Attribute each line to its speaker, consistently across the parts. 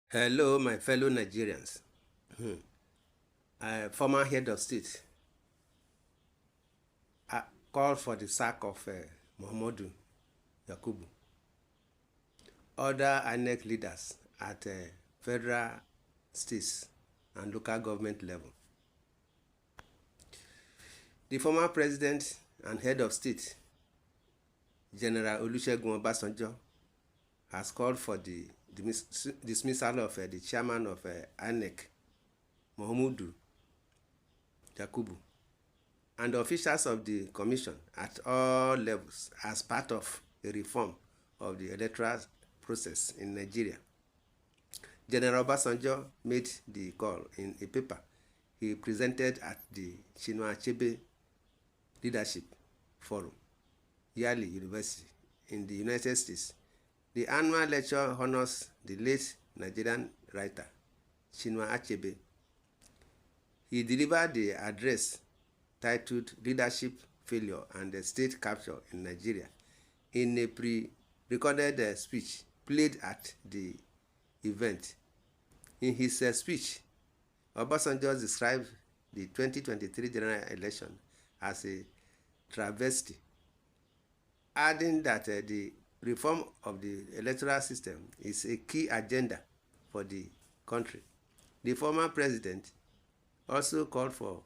Speaker 1: Hello, my fellow Nigerians. Former head of state called for the sack of Moomud Yakubu. Other INEC leaders at federal, states, and local government level. The former president and head of state, General Olusegun Obasanjo, has called for the dismissal of the chairman of INEC, Moomud Yakubu, and officials of the commission at all levels as part of a reform of the electoral process in Nigeria. General Obasanjo made the call in a paper he presented at the Chinua Achebe Leadership Forum, Yale University in the United States. The annual lecture honors the late Nigerian writer Chinua Achebe. He delivered the address titled Leadership Failure and the State Capture in Nigeria in a pre-recorded speech played at the event. In his speech, Obasanjo described the 2023 general election as a travesty, adding that the reform of the electoral system is a key agenda for the country. The former president also called for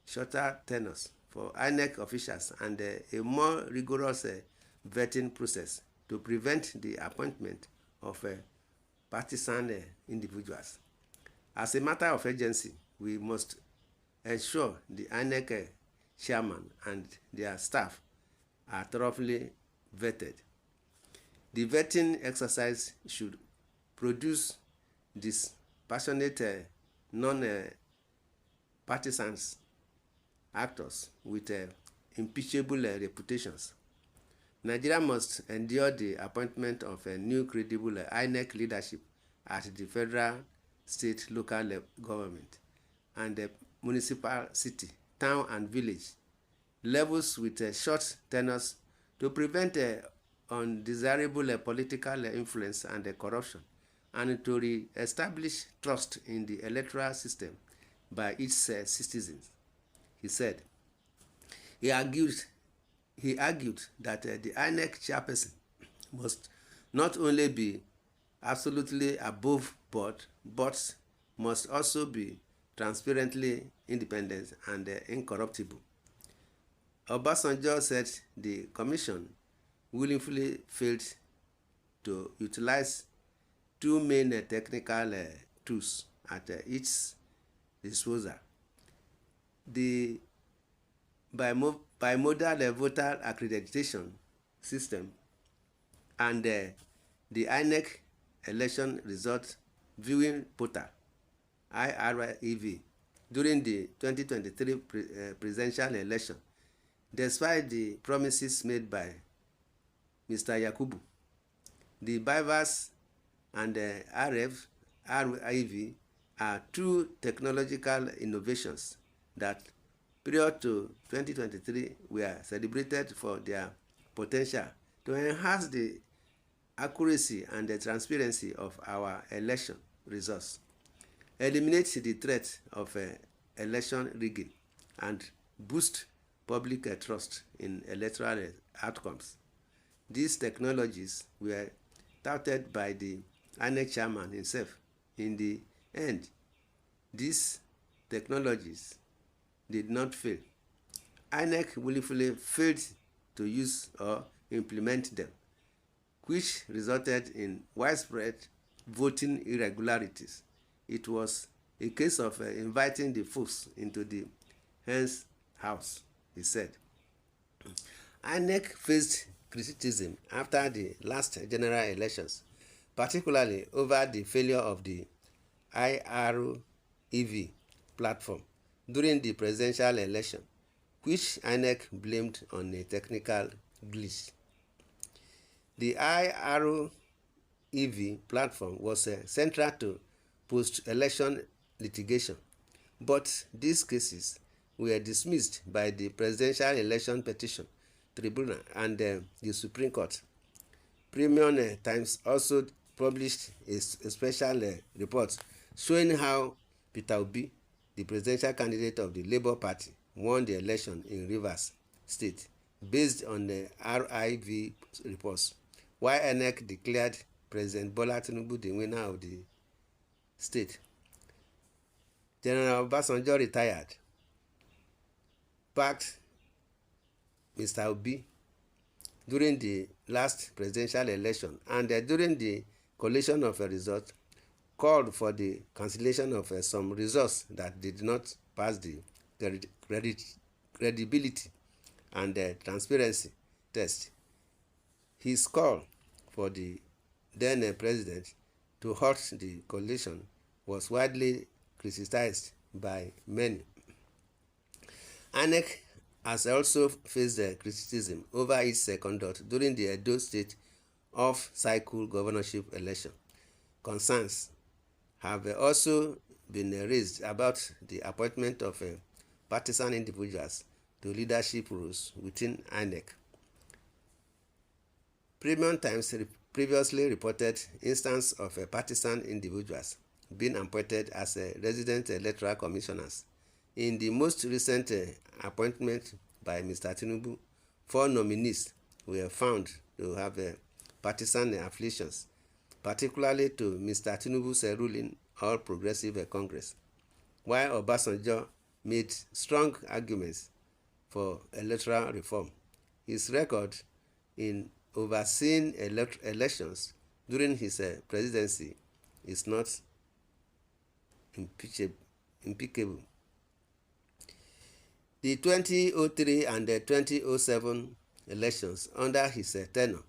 Speaker 1: shorter tenures for INEC officials and a more rigorous vetting process to prevent the appointment of partisan individuals. As a matter of urgency, we must ensure the INEC chairman and their staff are thoroughly vetted. The vetting exercise should produce dispassionate, non-partisan actors with impeachable reputations. Nigeria must endure the appointment of a new credible INEC leadership at the federal, state, local government, and the municipal, city, town, and village levels with short tenures to prevent undesirable political influence and corruption, and to re-establish trust in the electoral system by its citizens, he said. He argued that the INEC chairperson must not only be absolutely above board, but must also be transparently independent and incorruptible. Obasanjo said the commission willfully failed to utilize two main technical tools at its disposal: the bimodal voter accreditation system and the INEC election result viewing portal (IREV) during the 2023 presidential election. Despite the promises made by Mr. Yakubu, the BIVAS and the REV are two technological innovations that, prior to 2023, were celebrated for their potential to enhance the accuracy and the transparency of our election results, eliminate the threat of election rigging, and boost public trust in electoral outcomes. These technologies were touted by the INEC chairman himself. In the end, these technologies did not fail. INEC willfully failed to use or implement them, which resulted in widespread voting irregularities. It was a case of inviting the fox into the hen's house, he said. INEC faced criticism after the last general elections, particularly over the failure of the IREV platform during the presidential election, which INEC blamed on a technical glitch. The IREV platform was central to post-election litigation, but these cases were dismissed by the Presidential Election Petition Tribunal and the Supreme Court. Premium Times also published a special report showing how Peter Obi, the presidential candidate of the Labour Party, won the election in Rivers State based on the RIV reports, while INEC declared President Bola Tinubu the winner of the state. General Obasanjo retired, backed Mr. Obi during the last presidential election, and during the collation of a result, called for the cancellation of some results that did not pass the credibility and transparency test. His call for the then president to halt the collation was widely criticized by many. INEC has also faced criticism over its conduct during the Edo State off-cycle governorship election. Concerns have also been raised about the appointment of partisan individuals to leadership roles within INEC. Premium Times previously reported instances of partisan individuals being appointed as resident electoral commissioners. In the most recent appointment by Mr. Tinubu, 4 nominees were found to have partisan affiliations, particularly to Mr. Tinubu's ruling All Progressive Congress, while Obasanjo made strong arguments for electoral reform. His record in overseeing elections during his presidency is not impeccable. The 2003 and the 2007 elections under his tenure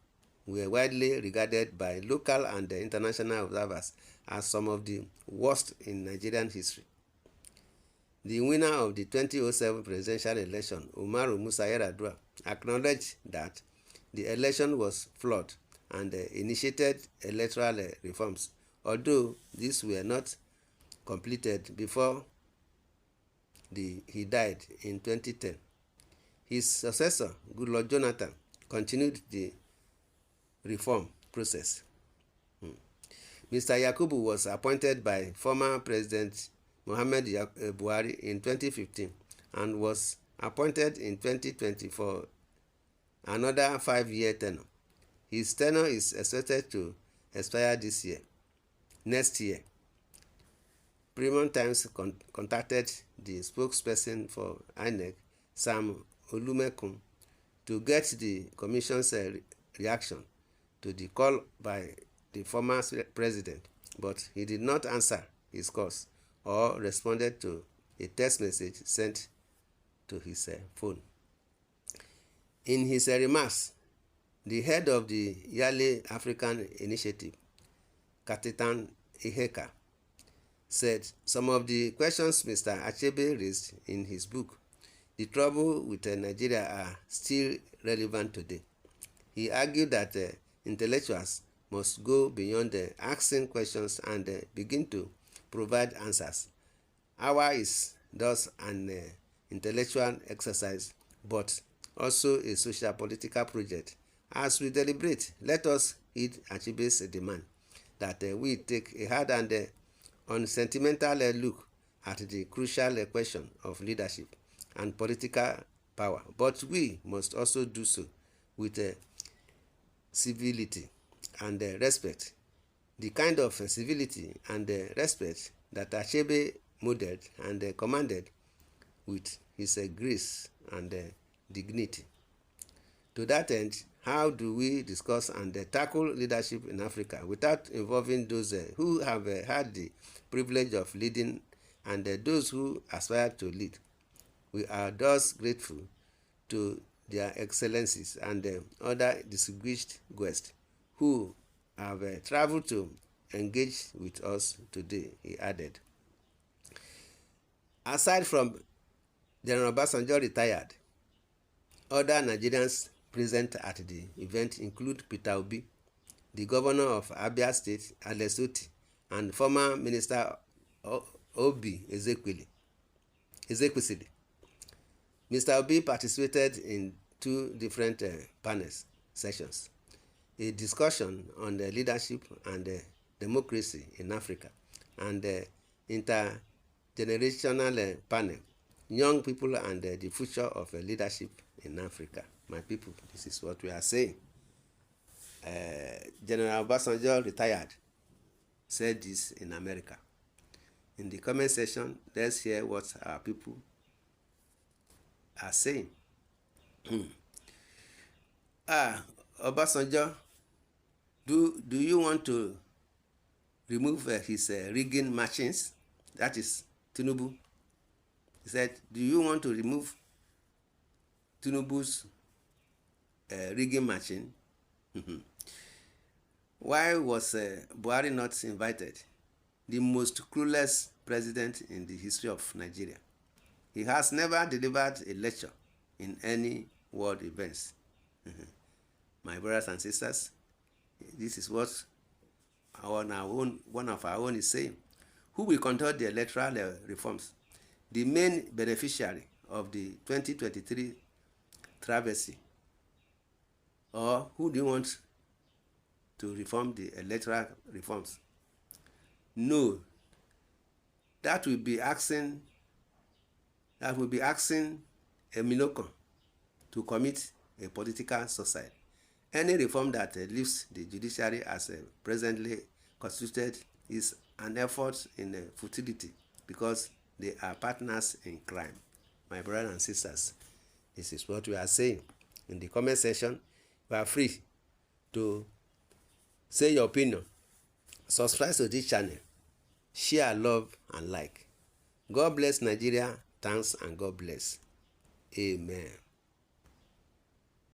Speaker 1: were widely regarded by local and international observers as some of the worst in Nigerian history. The winner of the 2007 presidential election, Umaru Musa Yar'Adua, acknowledged that the election was flawed and initiated electoral reforms, although these were not completed before he died in 2010. His successor, Goodluck Jonathan, continued the reform process. Mr. Yakubu was appointed by former President Muhammad Buhari in 2015 and was appointed in 2020 for another 5-year tenure. His tenure is expected to expire next year. Premium Times contacted the spokesperson for INEC, Sam Olumekun, to get the commission's reaction to the call by the former president, but he did not answer his calls or responded to a text message sent to his phone. In his remarks, the head of the yearly African Initiative, Katitan Iheka, said some of the questions Mr. Achebe raised in his book, The Trouble with Nigeria, are still relevant today. He argued that intellectuals must go beyond asking questions and begin to provide answers. Ours is thus an intellectual exercise, but also a social political project. As we deliberate, let us heed Achebe's demand that we take a hard and unsentimental look at the crucial question of leadership and political power, but we must also do so with civility and respect, the kind of civility and respect that Achebe modeled and commanded with his grace and dignity. To that end, how do we discuss and tackle leadership in Africa without involving those who have had the privilege of leading and those who aspire to lead? We are thus grateful to their excellencies and other distinguished guests who have traveled to engage with us today, he added. Aside from General Obasanjo retired, other Nigerians present at the event include Peter Obi, the governor of Abia State, Alex Otti, and former Minister Obi Ezekwesili. Mr. Obi participated in 2 different panel sessions. a discussion on the leadership and democracy in Africa, and intergenerational panel, young people and the future of leadership in Africa. My people, this is what we are saying. General Obasanjo retired, said this in America. In the comment section, let's hear what our people are saying. Obasanjo, do you want to remove his rigging machines? That is Tinubu. He said, do you want to remove Tinubu's rigging machine? Why was Buhari not invited? The most clueless president in the history of Nigeria. He has never delivered a lecture in any world events. My brothers and sisters, this is what one of our own is saying. Who will conduct the electoral reforms? The main beneficiary of the 2023 travesty? Or who do you want to reform the electoral reforms? No, that will be asking Eminokon to commit a political suicide. Any reform that leaves the judiciary as presently constituted is an effort in futility, because they are partners in crime. My brothers and sisters, this is what we are saying. In the comment section, you are free to say your opinion. Subscribe to this channel. Share, love, and like. God bless Nigeria. Thanks and God bless. Amen.